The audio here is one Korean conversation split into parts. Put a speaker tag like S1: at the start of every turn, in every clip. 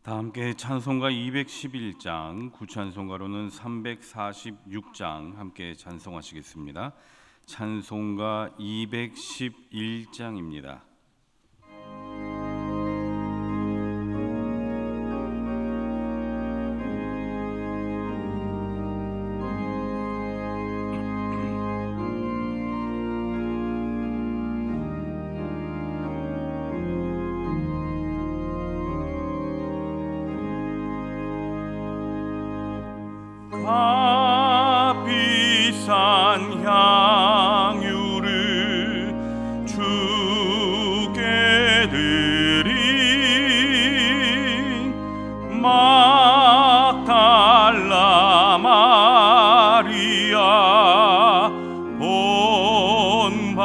S1: 다 함께 찬송가 211장, 구찬송가로는 346장 함께 찬송하시겠습니다. 찬송가 211장입니다. 값비싼 향유를 주께 드린 막달라 마리아 본받아서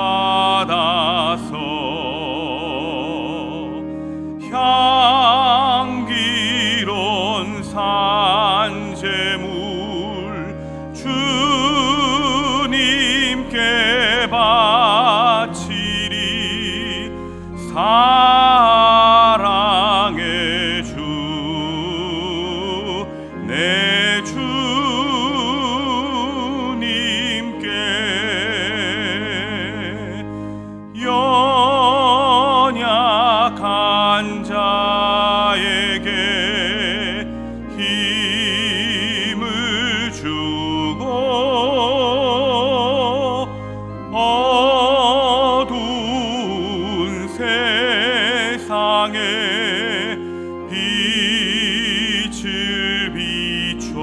S1: 향기로운 산재물 주님께 바치리. 사랑의 주 내 주님께 연약한 자에게 힘을 주고 어두운 세상에 빛을 비춰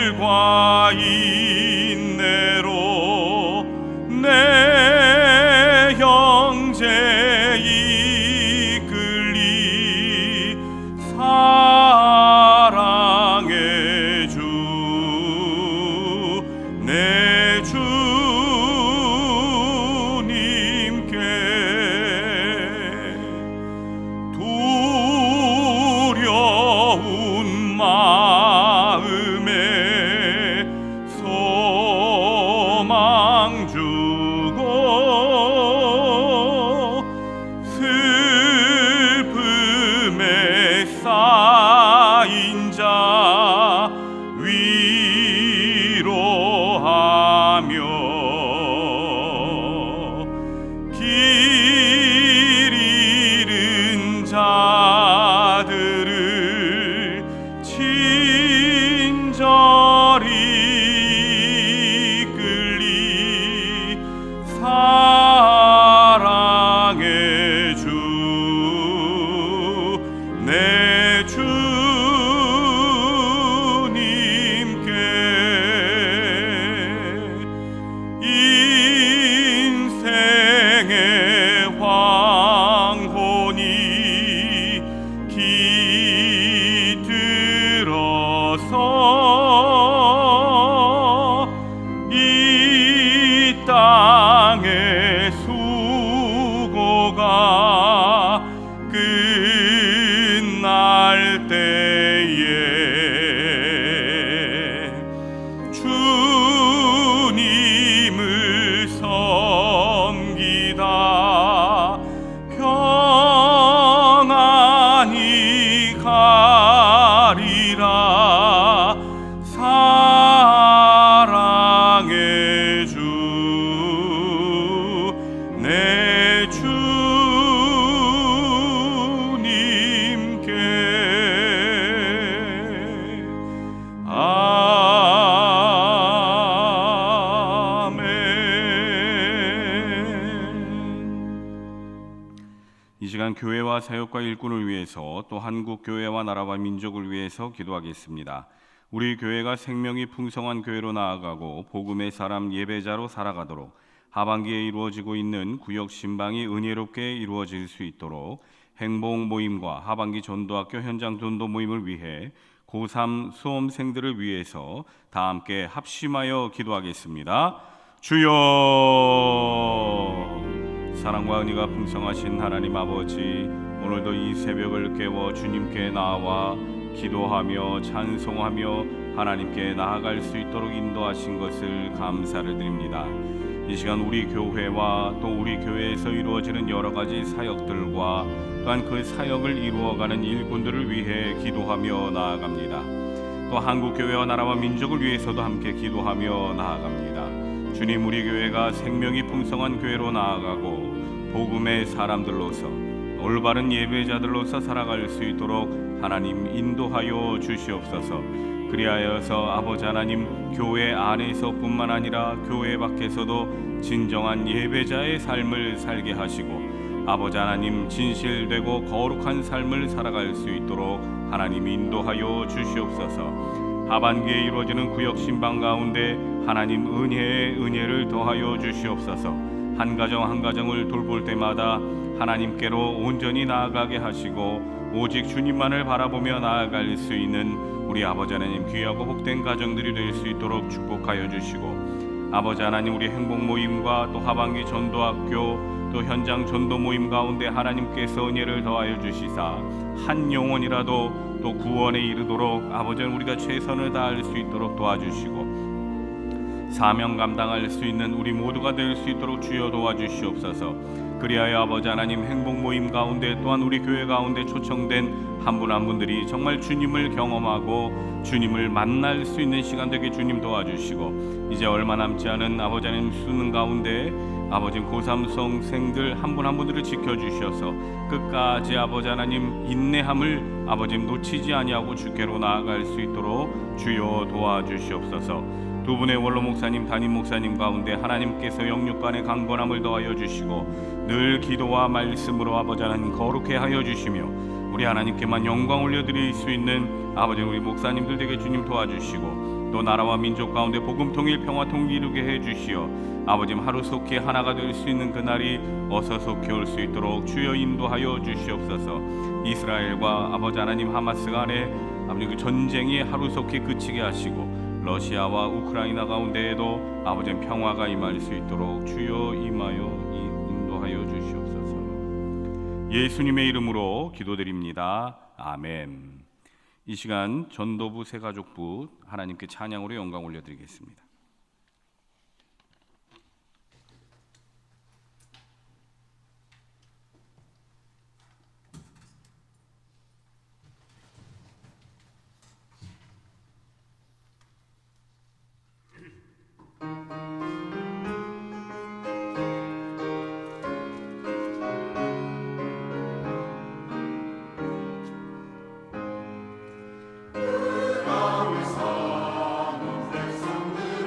S1: 성실과 인내로 내 형제 이끌리. 사랑의 주 내 주님께 두려운 마음에 소망 주고 슬픔에 쌓인 자 위로하며 길 잃은 자들을 친절히 이끌리. 사랑의 주 내 주님께 인생의 황혼이 깃들어서 이 땅의 수고가 끝날 때에 주님을 섬기다 평안히 가리라. 사랑의 주 내 주님께 아멘. 이 시간 교회와 사역과 일꾼을 위해서 또 한국 교회와 나라와 민족을 위해서 기도하겠습니다. 우리 교회가 생명이 풍성한 교회로 나아가고 복음의 사람 예배자로 살아가도록 하반기에 이루어지고 있는 구역 신방이 은혜롭게 이루어질 수 있도록 행복 모임과 하반기 전도학교 현장 전도 모임을 위해 고3 수험생들을 위해서 다 함께 합심하여 기도하겠습니다. 주여, 사랑과 은혜가 풍성하신 하나님 아버지, 오늘도 이 새벽을 깨워 주님께 나와 기도하며 찬송하며 하나님께 나아갈 수 있도록 인도하신 것을 감사를 드립니다. 이 시간 우리 교회와 또 우리 교회에서 이루어지는 여러 가지 사역들과 또한 그 사역을 이루어가는 일꾼들을 위해 기도하며 나아갑니다. 또 한국 교회와 나라와 민족을 위해서도 함께 기도하며 나아갑니다. 주님, 우리 교회가 생명이 풍성한 교회로 나아가고 복음의 사람들로서 올바른 예배자들로서 살아갈 수 있도록 하나님 인도하여 주시옵소서. 그리하여서 아버지 하나님, 교회 안에서뿐만 아니라 교회 밖에서도 진정한 예배자의 삶을 살게 하시고 아버지 하나님, 진실되고 거룩한 삶을 살아갈 수 있도록 하나님 인도하여 주시옵소서. 하반기에 이루어지는 구역 신방 가운데 하나님 은혜에 은혜를 더하여 주시옵소서. 한 가정 한 가정을 돌볼 때마다 하나님께로 온전히 나아가게 하시고 오직 주님만을 바라보며 나아갈 수 있는 우리 아버지 하나님, 귀하고 복된 가정들이 될 수 있도록 축복하여 주시고 아버지 하나님, 우리 행복 모임과 또 하반기 전도학교 또 현장 전도 모임 가운데 하나님께서 은혜를 더하여 주시사 한 영혼이라도 또 구원에 이르도록 아버지 우리가 최선을 다할 수 있도록 도와주시고 사명 감당할 수 있는 우리 모두가 될 수 있도록 주여 도와주시옵소서. 그리하여 아버지 하나님, 행복 모임 가운데 또한 우리 교회 가운데 초청된 한 분 한 분들이 정말 주님을 경험하고 주님을 만날 수 있는 시간 되게 주님 도와주시고 이제 얼마 남지 않은 아버지 하나님 수능 가운데 아버지 고3 수험생들 한 분 한 분들을 지켜주셔서 끝까지 아버지 하나님 인내함을 아버지 놓치지 아니하고 주께로 나아갈 수 있도록 주여 도와주시옵소서. 두 분의 원로 목사님, 담임 목사님 가운데 하나님께서 영육간의 강건함을 더하여 주시고 늘 기도와 말씀으로 아버지 하나님 거룩해 하여 주시며 우리 하나님께만 영광 올려드릴 수 있는 아버지 우리 목사님들 되게 주님 도와주시고 또 나라와 민족 가운데 복음 통일 평화 통일 이루게 해주시어 아버지 하루속히 하나가 될 수 있는 그날이 어서 속히 올 수 있도록 주여 인도하여 주시옵소서. 이스라엘과 아버지 하나님 하마스 간의 아버지 그 전쟁이 하루속히 그치게 하시고 러시아와 우크라이나 가운데에도 아버지 평화가 임할 수 있도록 주여 임하여 인도하여 주시옵소서. 예수님의 이름으로 기도드립니다. 아멘. 이 시간 전도부 새가족부 하나님께 찬양으로 영광 올려드리겠습니다.
S2: 그 마음을 사는 백성들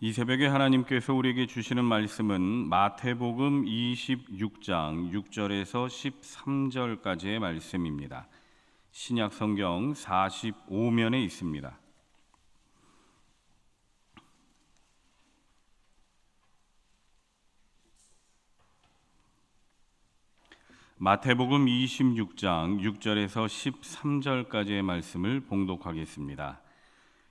S1: 이 새벽에 하나님께서 우리에게 주시는 말씀은 마태복음 26장 6절에서 13절까지의 말씀입니다. 신약 성경 45면에 있습니다. 마태복음 26장 6절에서 13절까지의 말씀을 봉독하겠습니다.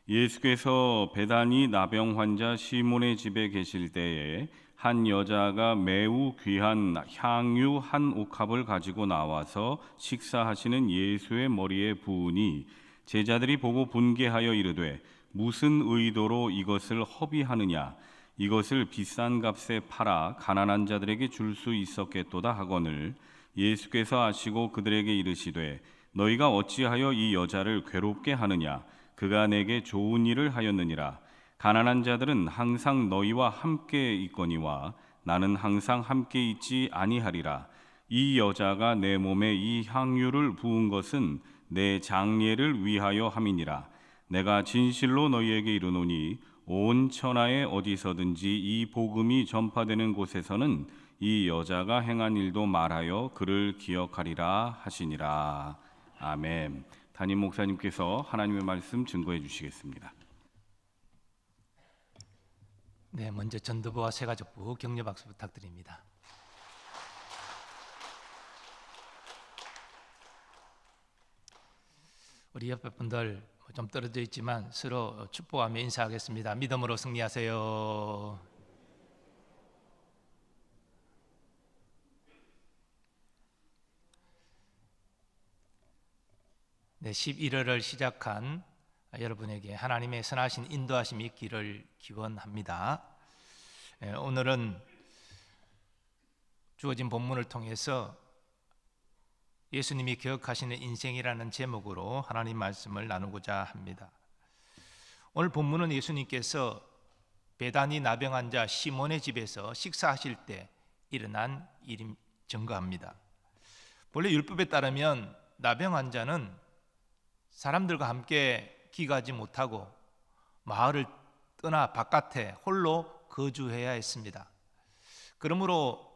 S1: 예수께서 베다니 나병 환자 시몬의 집에 계실 때에 한 여자가 매우 귀한 향유 한 옥합을 가지고 나와서 식사하시는 예수의 머리에 부으니 제자들이 보고 분개하여 이르되 무슨 의도로 이것을 허비하느냐, 이것을 비싼 값에 팔아 가난한 자들에게 줄 수 있었겠도다 하거늘 예수께서 아시고 그들에게 이르시되 너희가 어찌하여 이 여자를 괴롭게 하느냐, 그가 내게 좋은 일을 하였느니라. 가난한 자들은 항상 너희와 함께 있거니와 나는 항상 함께 있지 아니하리라. 이 여자가 내 몸에 이 향유를 부은 것은 내 장례를 위하여 함이니라. 내가 진실로 너희에게 이르노니 온 천하에 어디서든지 이 복음이 전파되는 곳에서는 이 여자가 행한 일도 말하여 그를 기억하리라 하시니라. 아멘. 담임 목사님께서 하나님의 말씀 증거해 주시겠습니다.
S2: 네, 먼저 전도부와 새가족부 격려 박수 부탁드립니다. 우리 옆에 분들 좀 떨어져 있지만 서로 축복하며 인사하겠습니다. 믿음으로 승리하세요. 네, 11월을 시작한 여러분에게 하나님의 선하신 인도하심이 있기를 기원합니다. 오늘은 주어진 본문을 통해서 예수님이 기억하시는 인생이라는 제목으로 하나님 말씀을 나누고자 합니다. 오늘 본문은 예수님께서 베다니 나병 환자 시몬의 집에서 식사하실 때 일어난 일임 증거합니다. 본래 율법에 따르면 나병 환자는 사람들과 함께 기가지 못하고 마을을 떠나 바깥에 홀로 거주해야 했습니다. 그러므로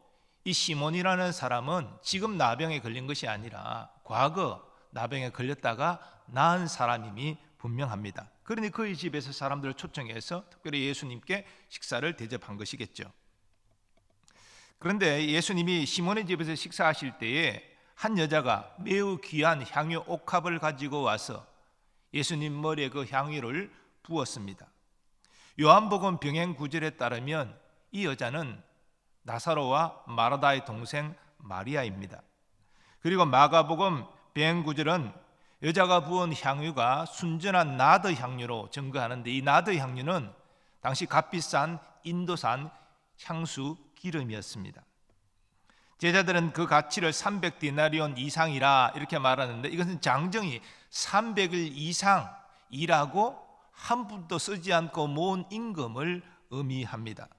S2: 이 시몬이라는 사람은 지금 나병에 걸린 것이 아니라 과거 나병에 걸렸다가 나은 사람임이 분명합니다. 그러니 그의 집에서 사람들을 초청해서 특별히 예수님께 식사를 대접한 것이겠죠. 그런데 예수님이 시몬의 집에서 식사하실 때에 한 여자가 매우 귀한 향유 옥합을 가지고 와서 예수님 머리에 그 향유를 부었습니다. 요한복음 병행 9절에 따르면 이 여자는 나사로와 마르다의 동생 마리아입니다. 그리고 마가복음 병행 9절은 여자가 부은 향유가 순전한 나드 향유로 증거하는데 이 나드 향유는 당시 값비싼 인도산 향수 기름이었습니다. 제자들은 그 가치를 300디나리온 이상이라 이렇게 말하는데 이것은 장정이 300일 이상 일하고 한 푼도 쓰지 않고 모은 임금을 의미합니다.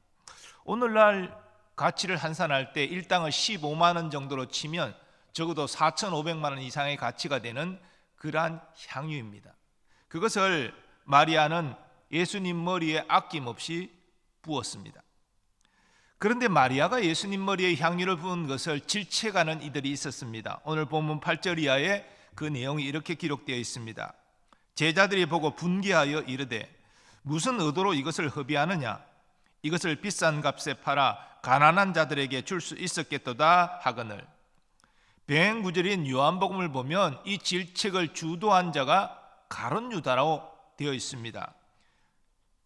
S2: 오늘날 가치를 환산할 때 일당을 15만 원 정도로 치면 적어도 4,500만 원 이상의 가치가 되는 그러한 향유입니다. 그것을 마리아는 예수님 머리에 아낌없이 부었습니다. 그런데 마리아가 예수님 머리에 향유를 부은 것을 질책하는 이들이 있었습니다. 오늘 본문 8절 이하에 그 내용이 이렇게 기록되어 있습니다. 제자들이 보고 분개하여 이르되 무슨 의도로 이것을 허비하느냐, 이것을 비싼 값에 팔아 가난한 자들에게 줄 수 있었겠도다 하거늘. 병행 9절인 요한복음을 보면 이 질책을 주도한 자가 가룟 유다라고 되어 있습니다.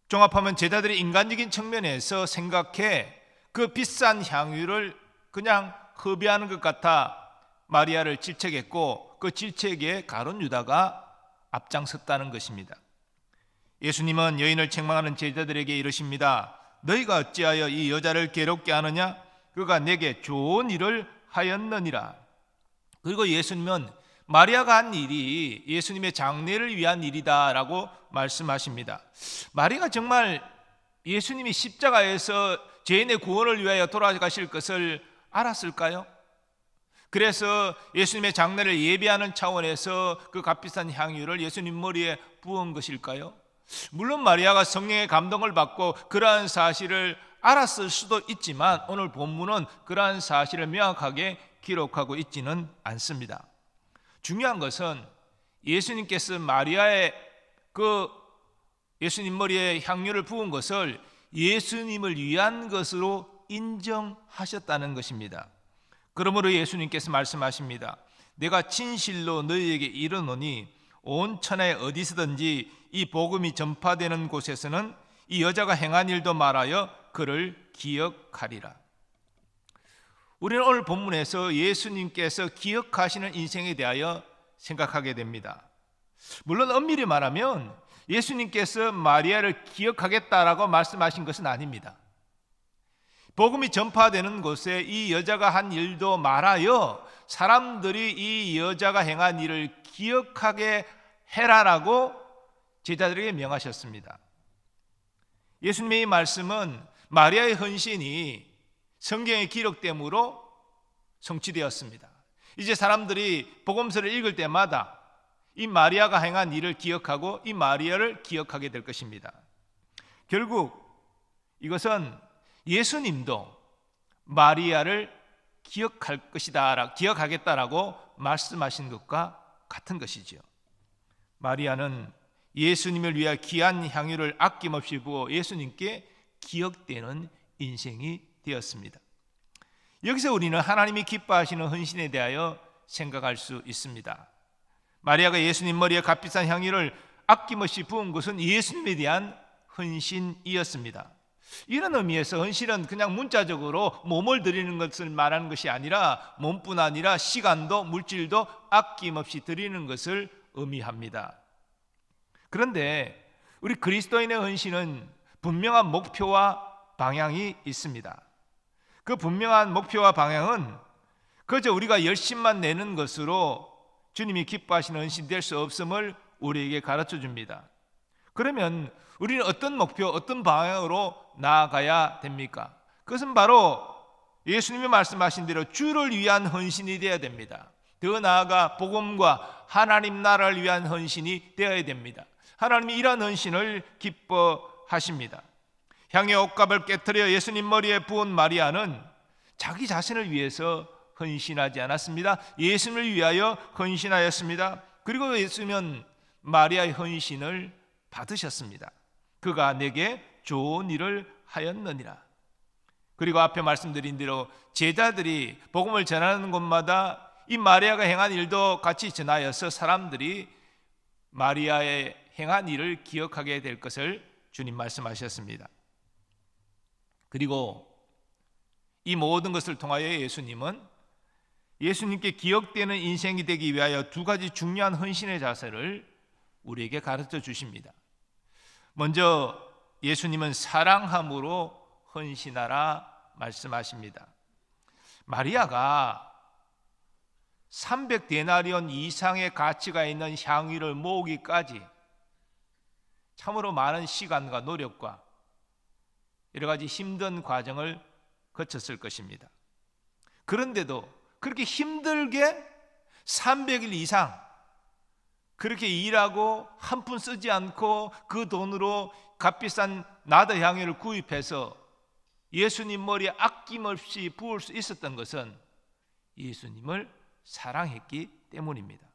S2: 종합하면 제자들이 인간적인 측면에서 생각해 그 비싼 향유를 그냥 허비하는 것 같아 마리아를 질책했고 그 질책에 가룟 유다가 앞장섰다는 것입니다. 예수님은 여인을 책망하는 제자들에게 이르십니다. 너희가 어찌하여 이 여자를 괴롭게 하느냐? 그가 내게 좋은 일을 하였느니라. 그리고 예수님은 마리아가 한 일이 예수님의 장례를 위한 일이다라고 말씀하십니다. 마리아가 정말 예수님이 십자가에서 죄인의 구원을 위하여 돌아가실 것을 알았을까요? 그래서 예수님의 장례를 예비하는 차원에서 그 값비싼 향유를 예수님 머리에 부은 것일까요? 물론 마리아가 성령의 감동을 받고 그러한 사실을 알았을 수도 있지만 오늘 본문은 그러한 사실을 명확하게 기록하고 있지는 않습니다. 중요한 것은 예수님께서 마리아의 예수님 머리에 향유를 부은 것을 예수님을 위한 것으로 인정하셨다는 것입니다. 그러므로 예수님께서 말씀하십니다. 내가 진실로 너희에게 이르노니 온 천하에 어디서든지 이 복음이 전파되는 곳에서는 이 여자가 행한 일도 말하여 그를 기억하리라. 우리는 오늘 본문에서 예수님께서 기억하시는 인생에 대하여 생각하게 됩니다. 물론 엄밀히 말하면 예수님께서 마리아를 기억하겠다라고 말씀하신 것은 아닙니다. 복음이 전파되는 곳에 이 여자가 한 일도 말하여 사람들이 이 여자가 행한 일을 기억하게 해라라고 제자들에게 명하셨습니다. 예수님의 이 말씀은 마리아의 헌신이 성경에 기록됨으로 성취되었습니다. 이제 사람들이 복음서를 읽을 때마다 이 마리아가 행한 일을 기억하고 이 마리아를 기억하게 될 것입니다. 결국 이것은 예수님도 마리아를 기억할 것이다, 기억하겠다라고 말씀하신 것과 같은 것이지요. 마리아는 예수님을 위해 귀한 향유를 아낌없이 부어 예수님께 기억되는 인생이 되었습니다. 여기서 우리는 하나님이 기뻐하시는 헌신에 대하여 생각할 수 있습니다. 마리아가 예수님 머리에 값비싼 향유를 아낌없이 부은 것은 예수님에 대한 헌신이었습니다. 이런 의미에서 헌신은 그냥 문자적으로 몸을 드리는 것을 말하는 것이 아니라 몸뿐 아니라 시간도 물질도 아낌없이 드리는 것을 의미합니다. 그런데 우리 그리스도인의 헌신은 분명한 목표와 방향이 있습니다. 그 분명한 목표와 방향은 그저 우리가 열심만 내는 것으로 주님이 기뻐하시는 헌신 될 수 없음을 우리에게 가르쳐 줍니다. 그러면 우리는 어떤 목표, 어떤 방향으로 나아가야 됩니까? 그것은 바로 예수님이 말씀하신 대로 주를 위한 헌신이 되어야 됩니다. 더 나아가 복음과 하나님 나라를 위한 헌신이 되어야 됩니다. 하나님이 이러한 헌신을 기뻐하십니다. 향의 옷값을 깨트려 예수님 머리에 부은 마리아는 자기 자신을 위해서 헌신하지 않았습니다. 예수님을 위하여 헌신하였습니다. 그리고 예수님은 마리아의 헌신을 받으셨습니다. 그가 내게 좋은 일을 하였느니라. 그리고 앞에 말씀드린 대로 제자들이 복음을 전하는 곳마다 이 마리아가 행한 일도 같이 전하여서 사람들이 마리아의 행한 일을 기억하게 될 것을 주님 말씀하셨습니다. 그리고 이 모든 것을 통하여 예수님은 예수님께 기억되는 인생이 되기 위하여 두 가지 중요한 헌신의 자세를 우리에게 가르쳐 주십니다. 먼저 예수님은 사랑함으로 헌신하라 말씀하십니다. 마리아가 300데나리온 이상의 가치가 있는 향유를 모으기까지 참으로 많은 시간과 노력과 여러 가지 힘든 과정을 거쳤을 것입니다. 그런데도 그렇게 힘들게 300일 이상 그렇게 일하고 한 푼 쓰지 않고 그 돈으로 값비싼 나드 향유를 구입해서 예수님 머리에 아낌없이 부을 수 있었던 것은 예수님을 사랑했기 때문입니다.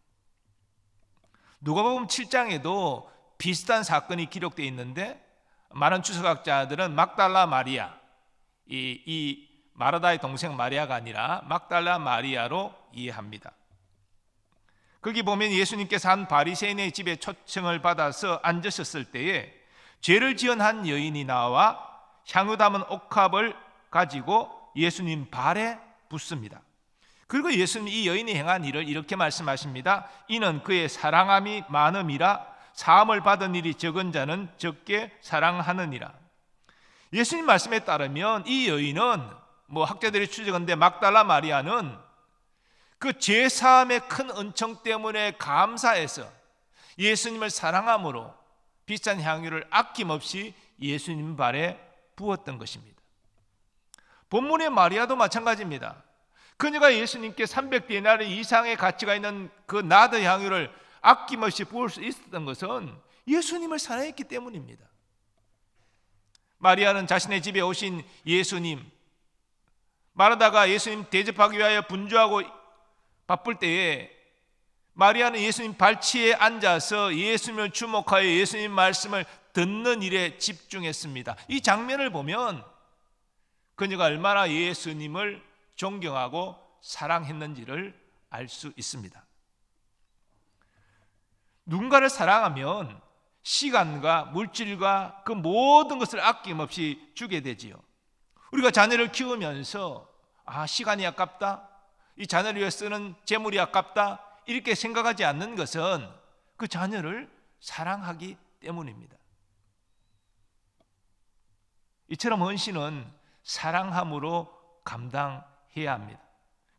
S2: 누가복음 7장에도 비슷한 사건이 기록되어 있는데 많은 주석학자들은 막달라 마리아, 이 마르다의 동생 마리아가 아니라 막달라 마리아로 이해합니다. 거기 보면 예수님께서 한 바리새인의 집에 초청을 받아서 앉으셨을 때에 죄를 지은 한 여인이 나와 향유 담은 옥합을 가지고 예수님 발에 붓습니다. 그리고 예수님이 이 여인이 행한 일을 이렇게 말씀하십니다. 이는 그의 사랑함이 많음이라 사함을 받은 일이 적은 자는 적게 사랑하느니라. 예수님 말씀에 따르면 이 여인은 학자들이 추정한데 막달라 마리아는 그 죄사함의 큰 은총 때문에 감사해서 예수님을 사랑함으로 비싼 향유를 아낌없이 예수님 발에 부었던 것입니다. 본문의 마리아도 마찬가지입니다. 그녀가 예수님께 300데나리 이상의 가치가 있는 그 나드 향유를 아낌없이 부을 수 있었던 것은 예수님을 사랑했기 때문입니다. 마리아는 자신의 집에 오신 예수님, 마르다가 예수님 대접하기 위하여 분주하고 바쁠 때에 마리아는 예수님 발치에 앉아서 예수님을 주목하여 예수님 말씀을 듣는 일에 집중했습니다. 이 장면을 보면 그녀가 얼마나 예수님을 존경하고 사랑했는지를 알 수 있습니다. 누군가를 사랑하면 시간과 물질과 그 모든 것을 아낌없이 주게 되지요. 우리가 자녀를 키우면서 시간이 아깝다, 이 자녀를 위해 쓰는 재물이 아깝다 이렇게 생각하지 않는 것은 그 자녀를 사랑하기 때문입니다. 이처럼 헌신은 사랑함으로 감당해야 합니다.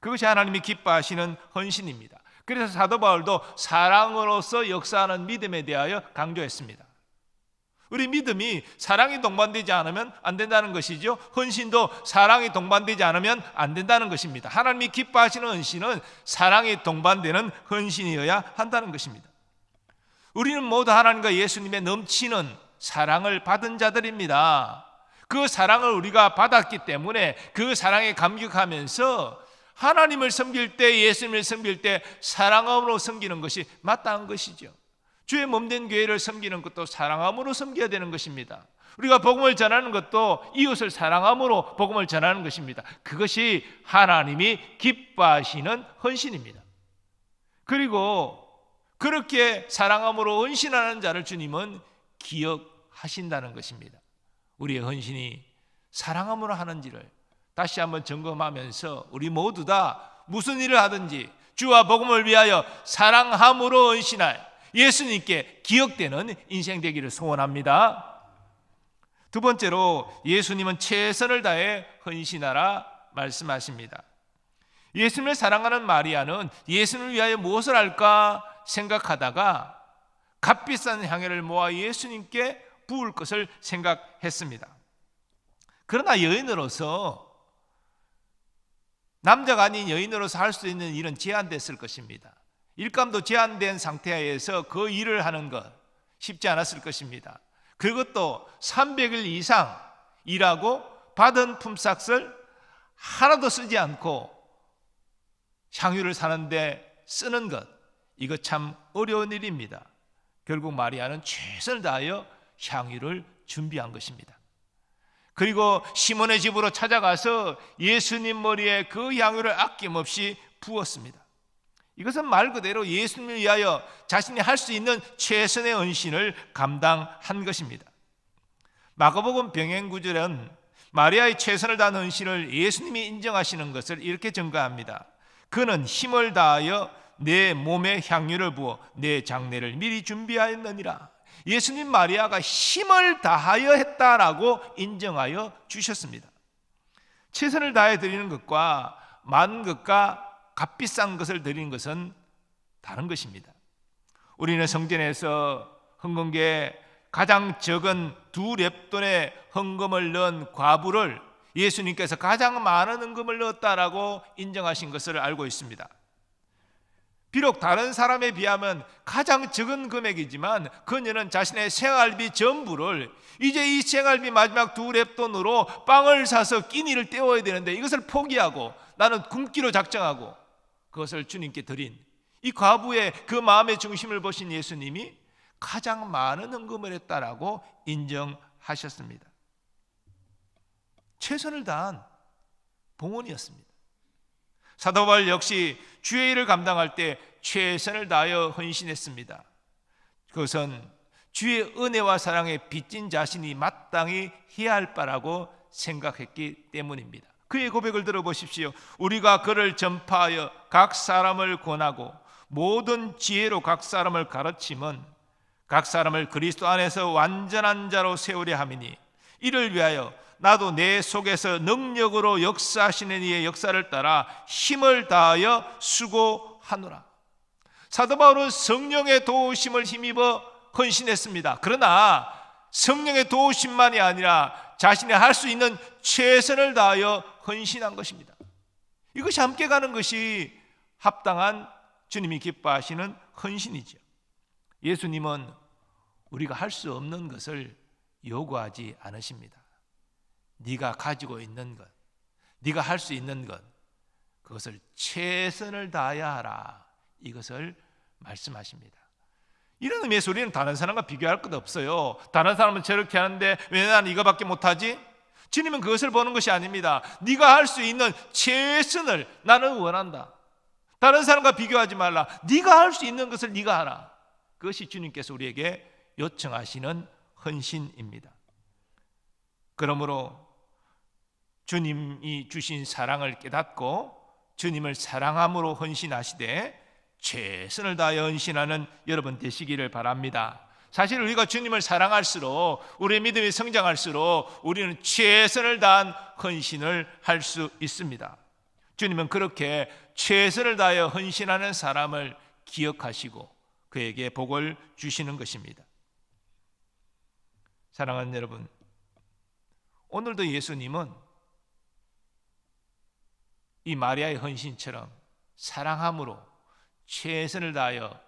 S2: 그것이 하나님이 기뻐하시는 헌신입니다. 그래서 사도 바울도 사랑으로서 역사하는 믿음에 대하여 강조했습니다. 우리 믿음이 사랑이 동반되지 않으면 안 된다는 것이죠. 헌신도 사랑이 동반되지 않으면 안 된다는 것입니다. 하나님이 기뻐하시는 헌신은 사랑이 동반되는 헌신이어야 한다는 것입니다. 우리는 모두 하나님과 예수님의 넘치는 사랑을 받은 자들입니다. 그 사랑을 우리가 받았기 때문에 그 사랑에 감격하면서 하나님을 섬길 때, 예수님을 섬길 때 사랑함으로 섬기는 것이 마땅한 것이죠. 주의 몸된 교회를 섬기는 것도 사랑함으로 섬겨야 되는 것입니다. 우리가 복음을 전하는 것도 이웃을 사랑함으로 복음을 전하는 것입니다. 그것이 하나님이 기뻐하시는 헌신입니다. 그리고 그렇게 사랑함으로 헌신하는 자를 주님은 기억하신다는 것입니다. 우리의 헌신이 사랑함으로 하는지를 다시 한번 점검하면서 우리 모두 다 무슨 일을 하든지 주와 복음을 위하여 사랑함으로 헌신할 예수님께 기억되는 인생 되기를 소원합니다. 두 번째로 예수님은 최선을 다해 헌신하라 말씀하십니다. 예수님을 사랑하는 마리아는 예수님을 위하여 무엇을 할까 생각하다가 값비싼 향유를 모아 예수님께 부을 것을 생각했습니다. 그러나 여인으로서, 남자가 아닌 여인으로서 할 수 있는 일은 제한됐을 것입니다. 일감도 제한된 상태에서 그 일을 하는 것 쉽지 않았을 것입니다. 그것도 300일 이상 일하고 받은 품삯을 하나도 쓰지 않고 향유를 사는데 쓰는 것, 이거 참 어려운 일입니다. 결국 마리아는 최선을 다하여 향유를 준비한 것입니다. 그리고 시몬의 집으로 찾아가서 예수님 머리에 그 향유를 아낌없이 부었습니다. 이것은 말 그대로 예수님을 위하여 자신이 할 수 있는 최선의 헌신을 감당한 것입니다. 마가복음 병행 구절은 마리아의 최선을 다한 헌신을 예수님이 인정하시는 것을 이렇게 증거합니다. 그는 힘을 다하여 내 몸에 향유를 부어 내 장례를 미리 준비하였느니라. 예수님 마리아가 힘을 다하여 했다라고 인정하여 주셨습니다. 최선을 다해 드리는 것과 많은 것과 값비싼 것을 드리는 것은 다른 것입니다. 우리는 성전에서 헌금계에 가장 적은 2렙돈의 헌금을 넣은 과부를 예수님께서 가장 많은 헌금을 넣었다라고 인정하신 것을 알고 있습니다. 비록 다른 사람에 비하면 가장 적은 금액이지만 그녀는 자신의 생활비 전부를 이제 이 생활비 마지막 2렙돈으로 빵을 사서 끼니를 때워야 되는데 이것을 포기하고 나는 굶기로 작정하고 그것을 주님께 드린 이 과부의 그 마음의 중심을 보신 예수님이 가장 많은 헌금을 했다라고 인정하셨습니다. 최선을 다한 봉헌이었습니다. 사도 바울 역시 주의 일을 감당할 때 최선을 다하여 헌신했습니다. 그것은 주의 은혜와 사랑에 빚진 자신이 마땅히 해야 할 바라고 생각했기 때문입니다. 그의 고백을 들어보십시오. 우리가 그를 전파하여 각 사람을 권하고 모든 지혜로 각 사람을 가르침은 각 사람을 그리스도 안에서 완전한 자로 세우려 함이니 이를 위하여 나도 내 속에서 능력으로 역사하시는 이의 역사를 따라 힘을 다하여 수고하노라. 사도 바울은 성령의 도우심을 힘입어 헌신했습니다. 그러나 성령의 도우심만이 아니라 자신이 할 수 있는 최선을 다하여 헌신한 것입니다. 이것이 함께 가는 것이 합당한 주님이 기뻐하시는 헌신이죠. 예수님은 우리가 할 수 없는 것을 요구하지 않으십니다. 네가 가지고 있는 것, 네가 할 수 있는 것, 그것을 최선을 다하여 하라, 이것을 말씀하십니다. 이런 의미에서 우리는 다른 사람과 비교할 것 없어요. 다른 사람은 저렇게 하는데 왜 나는 이거밖에 못하지? 주님은 그것을 보는 것이 아닙니다. 네가 할 수 있는 최선을 나는 원한다. 다른 사람과 비교하지 말라. 네가 할 수 있는 것을 네가 하라. 그것이 주님께서 우리에게 요청하시는 헌신입니다. 그러므로 주님이 주신 사랑을 깨닫고 주님을 사랑함으로 헌신하시되 최선을 다하여 헌신하는 여러분 되시기를 바랍니다. 사실 우리가 주님을 사랑할수록, 우리의 믿음이 성장할수록 우리는 최선을 다한 헌신을 할 수 있습니다. 주님은 그렇게 최선을 다하여 헌신하는 사람을 기억하시고 그에게 복을 주시는 것입니다. 사랑하는 여러분, 오늘도 예수님은 이 마리아의 헌신처럼 사랑함으로 최선을 다하여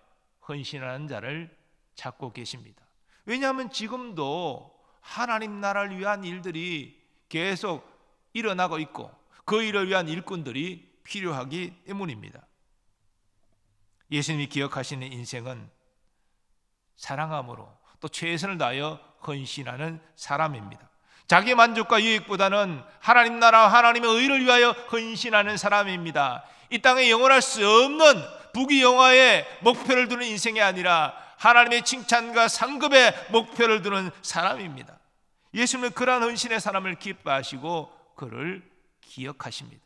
S2: 헌신하는 자를 찾고 계십니다. 왜냐하면 지금도 하나님 나라를 위한 일들이 계속 일어나고 있고 그 일을 위한 일꾼들이 필요하기 때문입니다. 예수님이 기억하시는 인생은 사랑함으로 또 최선을 다하여 헌신하는 사람입니다. 자기 만족과 유익보다는 하나님 나라와 하나님의 의를 위하여 헌신하는 사람입니다. 이 땅에 영원할 수 없는 부귀영화의 목표를 두는 인생이 아니라 하나님의 칭찬과 상급의 목표를 두는 사람입니다. 예수님은 그러한 헌신의 사람을 기뻐하시고 그를 기억하십니다.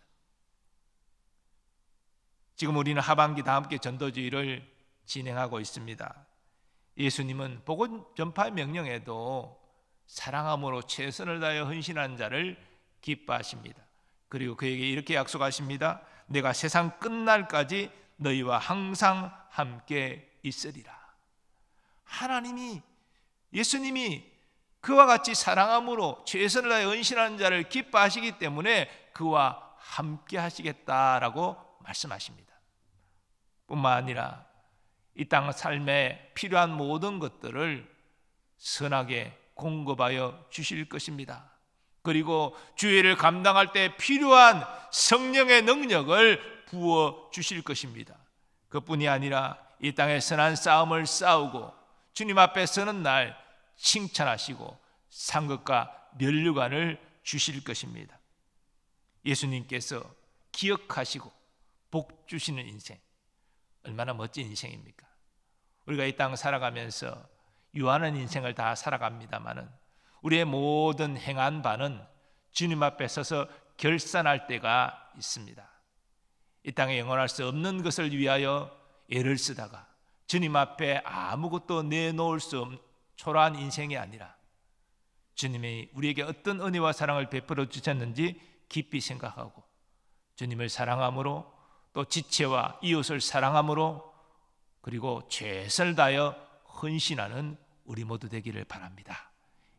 S2: 지금 우리는 하반기 다 함께 전도주의를 진행하고 있습니다. 예수님은 복음 전파의 명령에도 사랑함으로 최선을 다하여 헌신한 자를 기뻐하십니다. 그리고 그에게 이렇게 약속하십니다. 내가 세상 끝날까지 너희와 항상 함께 있으리라. 하나님이, 예수님이 그와 같이 사랑함으로 최선을 다하여 헌신하는 자를 기뻐하시기 때문에 그와 함께 하시겠다라고 말씀하십니다. 뿐만 아니라 이 땅 삶에 필요한 모든 것들을 선하게 공급하여 주실 것입니다. 그리고 주의를 감당할 때 필요한 성령의 능력을 부어 주실 것입니다. 그뿐이 아니라 이 땅에 선한 싸움을 싸우고 주님 앞에 서는 날 칭찬하시고 상급과 면류관을 주실 것입니다. 예수님께서 기억하시고 복 주시는 인생, 얼마나 멋진 인생입니까? 우리가 이 땅 살아가면서 유한한 인생을 다 살아갑니다마는 우리의 모든 행한 바는 주님 앞에 서서 결산할 때가 있습니다. 이 땅에 영원할 수 없는 것을 위하여 애를 쓰다가 주님 앞에 아무것도 내놓을 수 없는 초라한 인생이 아니라 주님이 우리에게 어떤 은혜와 사랑을 베풀어 주셨는지 깊이 생각하고 주님을 사랑함으로 또 지체와 이웃을 사랑함으로 그리고 최선을 다하여 헌신하는 우리 모두 되기를 바랍니다.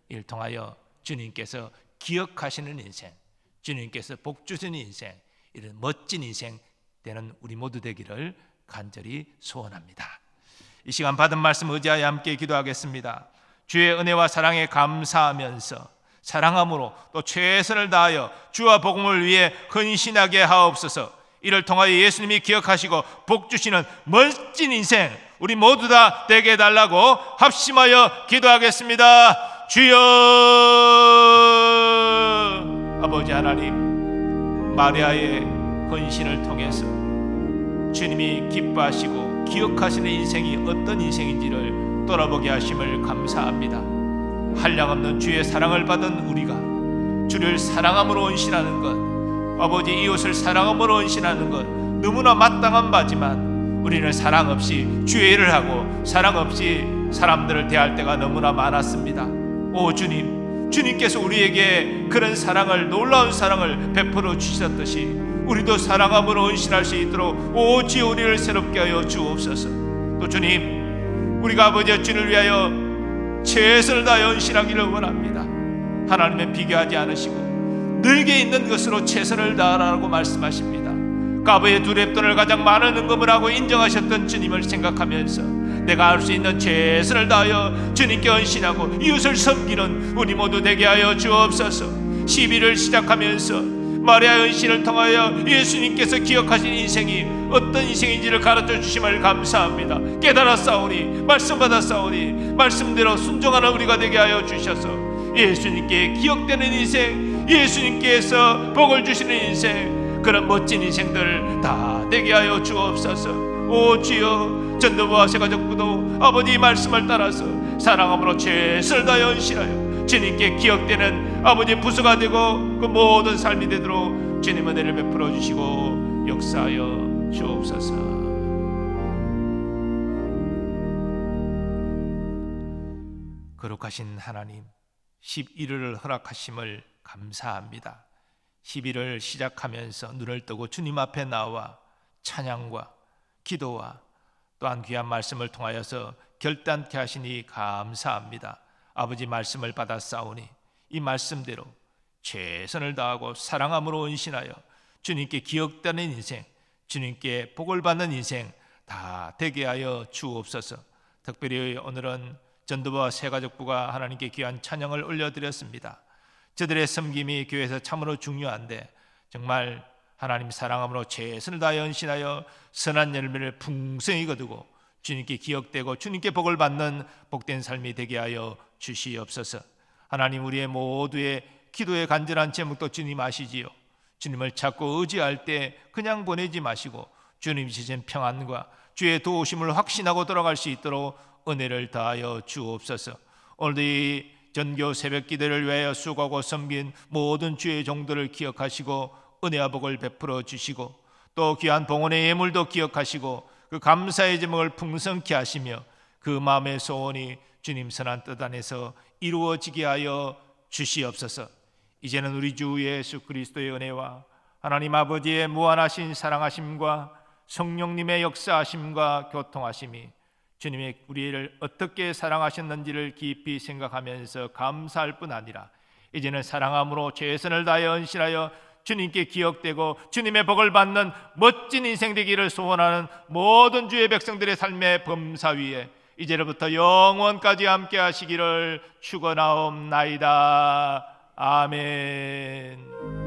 S2: 이를 통하여 주님께서 기억하시는 인생, 주님께서 복 주시는 인생, 이런 멋진 인생 되는 우리 모두 되기를 간절히 소원합니다. 이 시간 받은 말씀 의지하여 함께 기도하겠습니다. 주의 은혜와 사랑에 감사하면서 사랑함으로 또 최선을 다하여 주와 복음을 위해 헌신하게 하옵소서. 이를 통하여 예수님이 기억하시고 복 주시는 멋진 인생 우리 모두 다 되게 해달라고 합심하여 기도하겠습니다. 주여. 아버지 하나님, 마리아의 헌신을 통해서 주님이 기뻐하시고 기억하시는 인생이 어떤 인생인지를 돌아보게 하심을 감사합니다. 한량없는 주의 사랑을 받은 우리가 주를 사랑함으로 헌신하는 것, 아버지 이웃을 사랑함으로 헌신하는 것 너무나 마땅한 바지만 우리는 사랑 없이 주의 일을 하고 사랑 없이 사람들을 대할 때가 너무나 많았습니다. 오 주님, 주님께서 우리에게 그런 사랑을, 놀라운 사랑을 베풀어 주셨듯이 우리도 사랑함으로 헌신할 수 있도록 오 주여 우리를 새롭게 하여 주옵소서. 또 주님, 우리가 아버지의 주를 위하여 최선을 다하여 헌신하기를 원합니다. 하나님의 비교하지 않으시고 늘게 있는 것으로 최선을 다하라고 말씀하십니다. 가부의 두 렙돈을 가장 많은 은금을 하고 인정하셨던 주님을 생각하면서 내가 할 수 있는 최선을 다하여 주님께 헌신하고 이웃을 섬기는 우리 모두 되게 하여 주옵소서. 11을 시작하면서 마리아의 헌신을 통하여 예수님께서 기억하신 인생이 어떤 인생인지를 가르쳐 주심을 감사합니다. 깨달았사오니, 말씀 받았사오니, 말씀대로 순종하는 우리가 되게 하여 주셔서 예수님께 기억되는 인생, 예수님께서 복을 주시는 인생, 그런 멋진 인생들 다 되게 하여 주옵소서. 오 주여, 전도부와 새가족부도 아버지 말씀을 따라서 사랑함으로 최선을 다하여 헌신하여 주님께 기억되는 아버지 부수가 되고 그 모든 삶이 되도록 주님 은혜를 베풀어 주시고 역사하여 주옵소서. 거룩하신 하나님, 11일을 허락하심을 감사합니다. 11을 시작하면서 눈을 뜨고 주님 앞에 나와 찬양과 기도와 또한 귀한 말씀을 통하여서 결단케 하시니 감사합니다. 아버지 말씀을 받았사오니 이 말씀대로 최선을 다하고 사랑함으로 헌신하여 주님께 기억되는 인생, 주님께 복을 받는 인생 다 되게 하여 주옵소서. 특별히 오늘은 전도부와 새가족부가 하나님께 귀한 찬양을 올려드렸습니다. 저들의 섬김이 교회에서 참으로 중요한데 정말 하나님 사랑함으로 최선을 다하여 헌신하여 선한 열매를 풍성히 거두고 주님께 기억되고 주님께 복을 받는 복된 삶이 되게 하여 주시옵소서. 하나님, 우리의 모두의 기도의 간절한 제목도 주님 아시지요. 주님을 찾고 의지할 때 그냥 보내지 마시고 주님 주신 평안과 주의 도우심을 확신하고 돌아갈 수 있도록 은혜를 다하여 주옵소서. 오늘도 이 전교 새벽 기도를 위하여 수고하고 섬긴 모든 주의 종들을 기억하시고 은혜와 복을 베풀어 주시고 또 귀한 봉헌의 예물도 기억하시고 그 감사의 제목을 풍성케 하시며 그 마음의 소원이 주님 선한 뜻 안에서 이루어지게 하여 주시옵소서. 이제는 우리 주 예수 그리스도의 은혜와 하나님 아버지의 무한하신 사랑하심과 성령님의 역사하심과 교통하심이 주님의 우리를 어떻게 사랑하셨는지를 깊이 생각하면서 감사할 뿐 아니라 이제는 사랑함으로 최선을 다하여 헌신하여 주님께 기억되고 주님의 복을 받는 멋진 인생 되기를 소원하는 모든 주의 백성들의 삶의 범사 위에 이제로부터 영원까지 함께 하시기를 축원하옵나이다. 아멘.